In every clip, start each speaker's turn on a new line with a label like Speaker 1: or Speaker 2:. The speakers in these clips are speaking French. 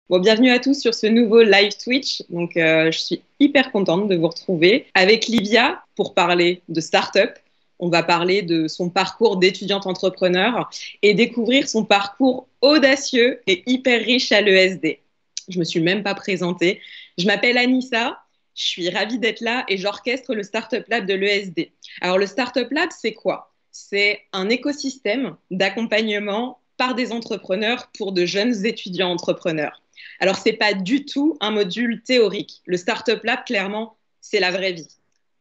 Speaker 1: Bon, bienvenue à tous sur ce nouveau live Twitch. Je suis hyper contente de vous retrouver avec Livia pour parler de start-up. On va parler de son parcours d'étudiante entrepreneur et découvrir son parcours audacieux et hyper riche à l'ESD. Je me suis même pas présentée. Je m'appelle Anissa. Je suis ravie d'être là et j'orchestre le Startup Lab de l'ESD. Alors, le Startup Lab, c'est quoi? C'est un écosystème d'accompagnement par des entrepreneurs pour de jeunes étudiants entrepreneurs. Alors, ce n'est pas du tout un module théorique. Le Startup Lab, clairement, c'est la vraie vie.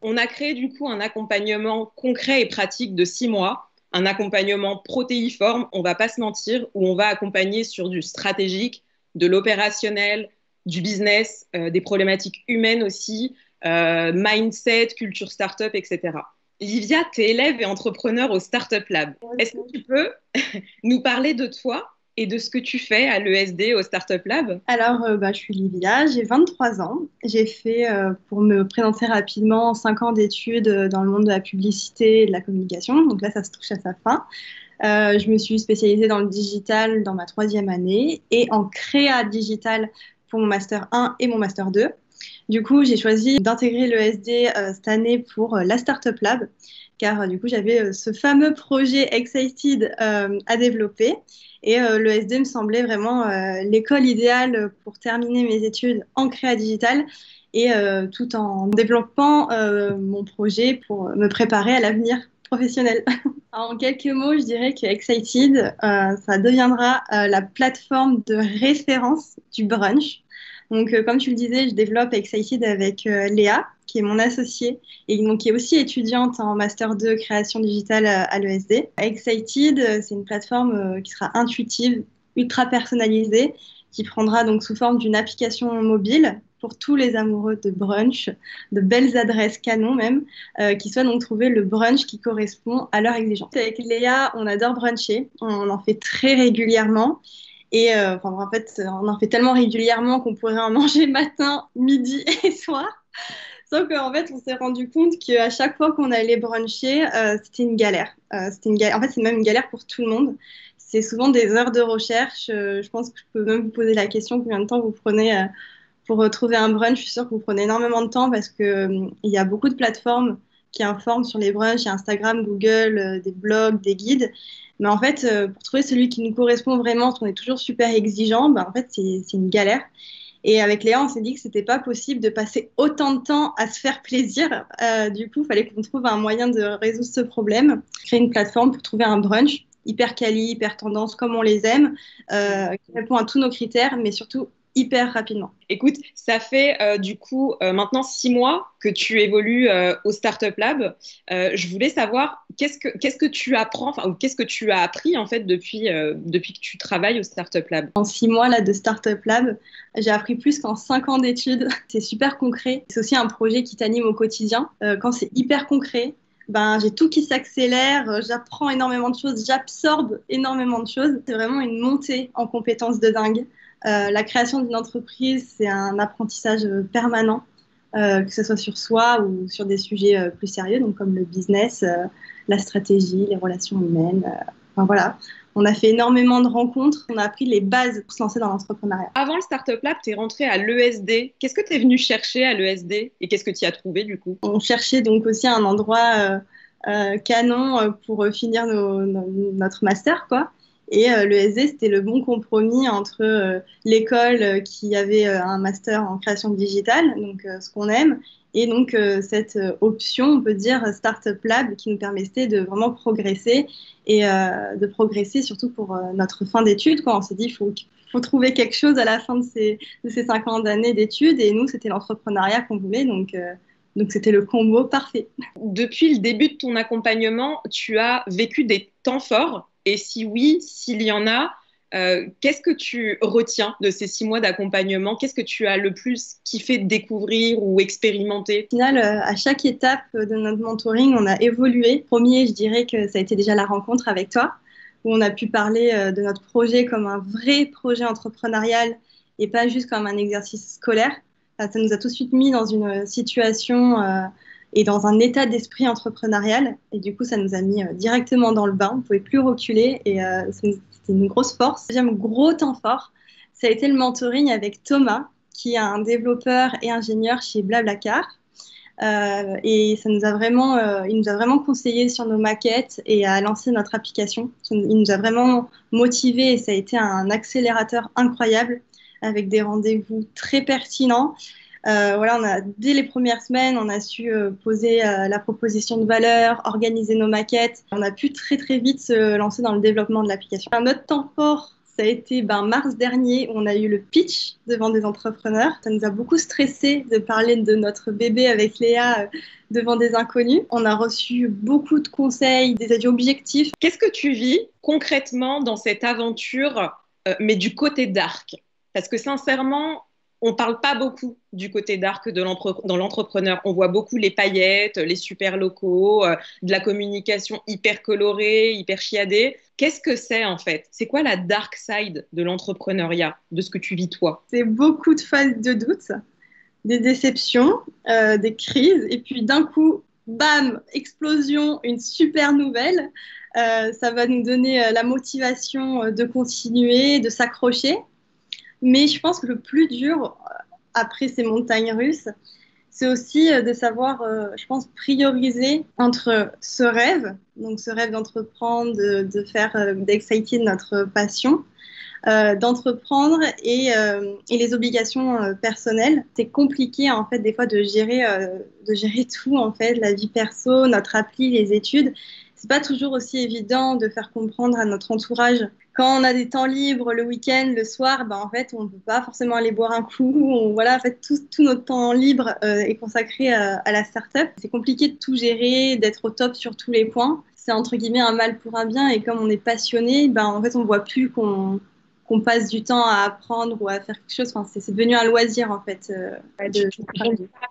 Speaker 1: On a créé du coup un accompagnement concret et pratique de 6 mois, un accompagnement protéiforme, on ne va pas se mentir, où on va accompagner sur du stratégique, de l'opérationnel, du business, des problématiques humaines aussi, mindset, culture startup, etc. Livia, tu es élève et entrepreneur au Startup Lab. Est-ce que tu peux nous parler de toi et de ce que tu fais à l'ESD, au Startup Lab?
Speaker 2: Je suis Livia, j'ai 23 ans. J'ai fait, pour me présenter rapidement, 5 ans d'études dans le monde de la publicité et de la communication. Donc là, ça se touche à sa fin. Je me suis spécialisée dans le digital dans ma troisième année et en créa digital pour mon master 1 et mon master 2. Du coup, j'ai choisi d'intégrer l'ESD cette année pour la Startup Lab, car du coup, j'avais ce fameux projet Excited à développer. Et l'ESD me semblait vraiment l'école idéale pour terminer mes études en créa digital et tout en développant mon projet pour me préparer à l'avenir professionnel. En quelques mots, je dirais que Excited, ça deviendra la plateforme de référence du brunch. Donc, comme tu le disais, je développe Excited avec Léa, qui est mon associée et donc, qui est aussi étudiante en Master 2 création digitale à l'ESD. Excited, c'est une plateforme qui sera intuitive, ultra personnalisée, qui prendra donc sous forme d'une application mobile pour tous les amoureux de brunch, de belles adresses canon même, qui souhaitent donc trouver le brunch qui correspond à leurs exigences. Avec Léa, on adore bruncher, on en fait très régulièrement. Et en fait, on en fait tellement régulièrement qu'on pourrait en manger matin, midi et soir. Sauf qu'en fait, on s'est rendu compte qu'à chaque fois qu'on allait bruncher, c'était une galère. C'était une galère. En fait, c'est même une galère pour tout le monde. C'est souvent des heures de recherche. Je pense que je peux même vous poser la question combien de temps vous prenez pour trouver un brunch. Je suis sûre que vous prenez énormément de temps parce que il y a beaucoup de plateformes qui informent sur les brunchs. Il y a Instagram, Google, des blogs, des guides. Mais en fait, pour trouver celui qui nous correspond vraiment, parce qu'on est toujours super exigeant, en fait, c'est une galère. Et avec Léa, on s'est dit que c'était pas possible de passer autant de temps à se faire plaisir. Du coup, il fallait qu'on trouve un moyen de résoudre ce problème, créer une plateforme pour trouver un brunch hyper quali, hyper tendance, comme on les aime, qui répond à tous nos critères, mais surtout hyper rapidement.
Speaker 1: Écoute, ça fait du coup maintenant 6 mois que tu évolues au Startup Lab. Je voulais savoir qu'est-ce que tu apprends, enfin, ou qu'est-ce que tu as appris en fait depuis que tu travailles au Startup Lab.
Speaker 2: En 6 mois là, de Startup Lab, j'ai appris plus qu'en 5 ans d'études. C'est super concret. C'est aussi un projet qui t'anime au quotidien. Quand c'est hyper concret, j'ai tout qui s'accélère, j'apprends énormément de choses, j'absorbe énormément de choses. C'est vraiment une montée en compétences de dingue. La création d'une entreprise, c'est un apprentissage permanent, que ce soit sur soi ou sur des sujets plus sérieux, donc comme le business, la stratégie, les relations humaines. Enfin voilà, on a fait énormément de rencontres, on a appris les bases pour se lancer dans l'entrepreneuriat.
Speaker 1: Avant le Startup Lab, tu es rentré à l'ESD. Qu'est-ce que tu es venu chercher à l'ESD et qu'est-ce que tu y as trouvé du coup?
Speaker 2: On cherchait donc aussi un endroit canon pour finir notre master, quoi. Et le SD, c'était le bon compromis entre l'école qui avait un master en création digitale, donc ce qu'on aime, et donc cette option, on peut dire, Startup Lab, qui nous permettait de vraiment progresser et de progresser surtout pour notre fin d'études, quoi. On s'est dit, faut trouver quelque chose à la fin de ces 50 années d'études, et nous, c'était l'entrepreneuriat qu'on voulait, donc c'était le combo parfait.
Speaker 1: Depuis le début de ton accompagnement, tu as vécu des temps forts et si oui, s'il y en a, qu'est-ce que tu retiens de ces 6 mois d'accompagnement? Qu'est-ce que tu as le plus kiffé de découvrir ou expérimenter?
Speaker 2: Au final, à chaque étape de notre mentoring, on a évolué. Premier, je dirais que ça a été déjà la rencontre avec toi, où on a pu parler de notre projet comme un vrai projet entrepreneurial et pas juste comme un exercice scolaire. Ça nous a tout de suite mis dans une situation et dans un état d'esprit entrepreneurial. Et du coup, ça nous a mis directement dans le bain. On ne pouvait plus reculer et c'était une grosse force. Deuxième gros temps fort, ça a été le mentoring avec Thomas, qui est un développeur et ingénieur chez Blablacar. Et il nous a vraiment conseillé sur nos maquettes et à lancer notre application. Il nous a vraiment motivés et ça a été un accélérateur incroyable avec des rendez-vous très pertinents. Dès les premières semaines, on a su poser la proposition de valeur, organiser nos maquettes. On a pu très très vite se lancer dans le développement de l'application. Un autre temps fort, ça a été mars dernier, où on a eu le pitch devant des entrepreneurs. Ça nous a beaucoup stressé de parler de notre bébé avec Léa devant des inconnus. On a reçu beaucoup de conseils, des avis objectifs.
Speaker 1: Qu'est-ce que tu vis concrètement dans cette aventure, mais du côté dark? Parce que sincèrement, on ne parle pas beaucoup du côté dark dans l'entrepreneur. On voit beaucoup les paillettes, les super locaux, de la communication hyper colorée, hyper chiadée. Qu'est-ce que c'est en fait? C'est quoi la dark side de l'entrepreneuriat, de ce que tu vis toi?
Speaker 2: C'est beaucoup de phases de doute, des déceptions, des crises, et puis d'un coup, bam, explosion, une super nouvelle. Ça va nous donner la motivation de continuer, de s'accrocher. Mais je pense que le plus dur, après ces montagnes russes, c'est aussi de savoir, je pense, prioriser entre ce rêve, donc ce rêve d'entreprendre, de faire d'Excited notre passion, d'entreprendre et les obligations personnelles. C'est compliqué en fait des fois de gérer tout en fait, la vie perso, notre appli, les études. C'est pas toujours aussi évident de faire comprendre à notre entourage. Quand on a des temps libres le week-end, le soir, en fait, on ne peut pas forcément aller boire un coup. En fait, tout notre temps libre est consacré à la start-up. C'est compliqué de tout gérer, d'être au top sur tous les points. C'est entre guillemets un mal pour un bien. Et comme on est passionné, en fait, on ne voit plus qu'on passe du temps à apprendre ou à faire quelque chose. Enfin, c'est devenu un loisir, en fait.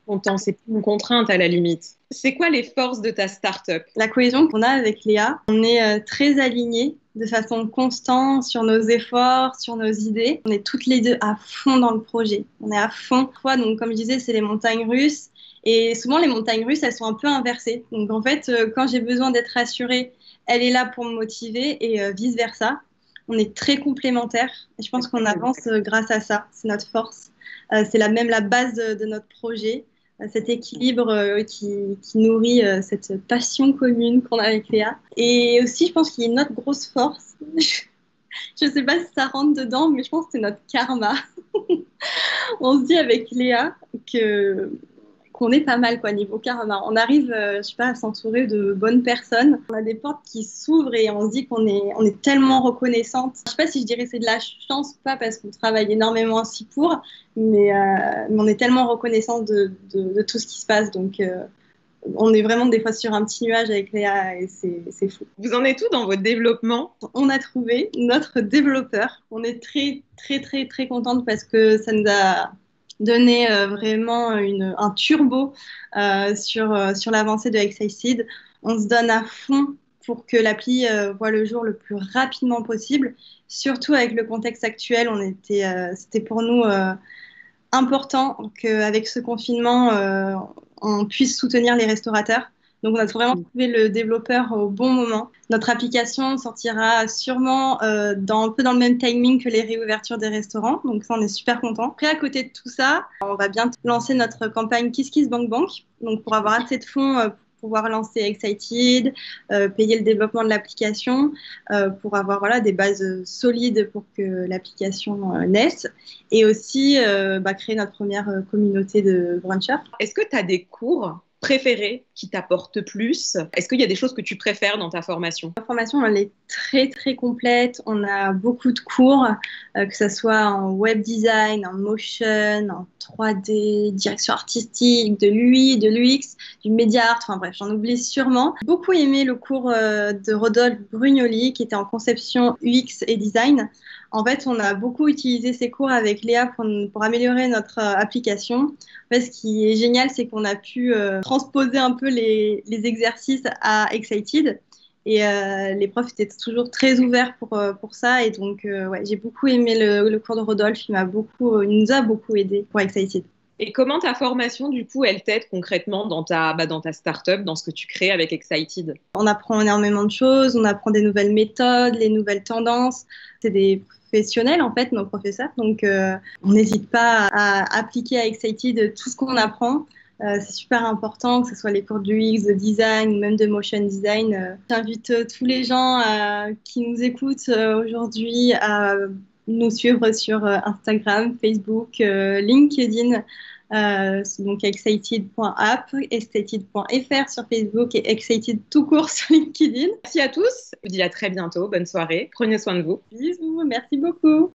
Speaker 1: Ton temps, c'est plus une contrainte à la limite. C'est quoi les forces de ta start-up?
Speaker 2: La cohésion qu'on a avec Léa, on est très alignés de façon constante sur nos efforts, sur nos idées. On est toutes les deux à fond dans le projet. On est à fond. Donc, comme je disais, c'est les montagnes russes. Et souvent, les montagnes russes, elles sont un peu inversées. Donc, en fait, quand j'ai besoin d'être rassurée, elle est là pour me motiver et vice-versa. On est très complémentaires. Et je pense qu'on avance grâce à ça. C'est notre force. C'est même la base de notre projet. Cet équilibre qui nourrit cette passion commune qu'on a avec Léa. Et aussi, je pense qu'il y a une autre grosse force. Je ne sais pas si ça rentre dedans, mais je pense que c'est notre karma. On se dit avec Léa qu'on est pas mal niveau karma. On arrive, je sais pas, à s'entourer de bonnes personnes. On a des portes qui s'ouvrent et on se dit qu'on est tellement reconnaissante. Je sais pas si je dirais c'est de la chance ou pas parce qu'on travaille énormément aussi pour, mais on est tellement reconnaissante de tout ce qui se passe. Donc, on est vraiment des fois sur un petit nuage avec Léa et c'est fou.
Speaker 1: Vous en êtes où dans votre développement?
Speaker 2: On a trouvé notre développeur. On est très, très, très, très contente parce que ça nous a donné vraiment un turbo sur l'avancée de Excited. On se donne à fond pour que l'appli voit le jour le plus rapidement possible. Surtout avec le contexte actuel, c'était pour nous important qu'avec ce confinement, on puisse soutenir les restaurateurs. Donc, on a vraiment trouvé le développeur au bon moment. Notre application sortira sûrement un peu dans le même timing que les réouvertures des restaurants. Donc, ça, on est super contents. Après, à côté de tout ça, on va bientôt lancer notre campagne Kiss Kiss Bank Bank. Donc, pour avoir assez de fonds pour pouvoir lancer Excited, payer le développement de l'application, pour avoir des bases solides pour que l'application naisse. Et aussi créer notre première communauté de brunchers.
Speaker 1: Est-ce que tu as des cours préférés qui t'apportent plus? Est-ce qu'il y a des choses que tu préfères dans ta formation?
Speaker 2: La formation, elle est très, très complète. On a beaucoup de cours, que ce soit en web design, en motion, en 3D, direction artistique, de l'UI, de l'UX, du media art, enfin bref, j'en oublie sûrement. J'ai beaucoup aimé le cours de Rodolphe Brugnoli, qui était en conception UX et design. En fait, on a beaucoup utilisé ces cours avec Léa pour améliorer notre application. En fait, ce qui est génial, c'est qu'on a pu transposer un peu les exercices à Excited. Et les profs étaient toujours très ouverts pour ça. Et donc, j'ai beaucoup aimé le cours de Rodolphe. Il nous a beaucoup aidé pour Excited.
Speaker 1: Et comment ta formation, du coup, elle t'aide concrètement dans ta startup, dans ce que tu crées avec Excited?
Speaker 2: On apprend énormément de choses, on apprend des nouvelles méthodes, les nouvelles tendances. C'est des professionnels, en fait, nos professeurs. Donc, on n'hésite pas à appliquer à Excited tout ce qu'on apprend. C'est super important, que ce soit les cours de UX, de design, ou même de motion design. J'invite tous les gens qui nous écoutent aujourd'hui à nous suivre sur Instagram, Facebook, LinkedIn. Donc excited.app, excited.fr sur Facebook et excited tout court sur LinkedIn.
Speaker 1: Merci à tous. Je vous dis à très bientôt. Bonne soirée. Prenez soin de vous.
Speaker 2: Bisous, merci beaucoup.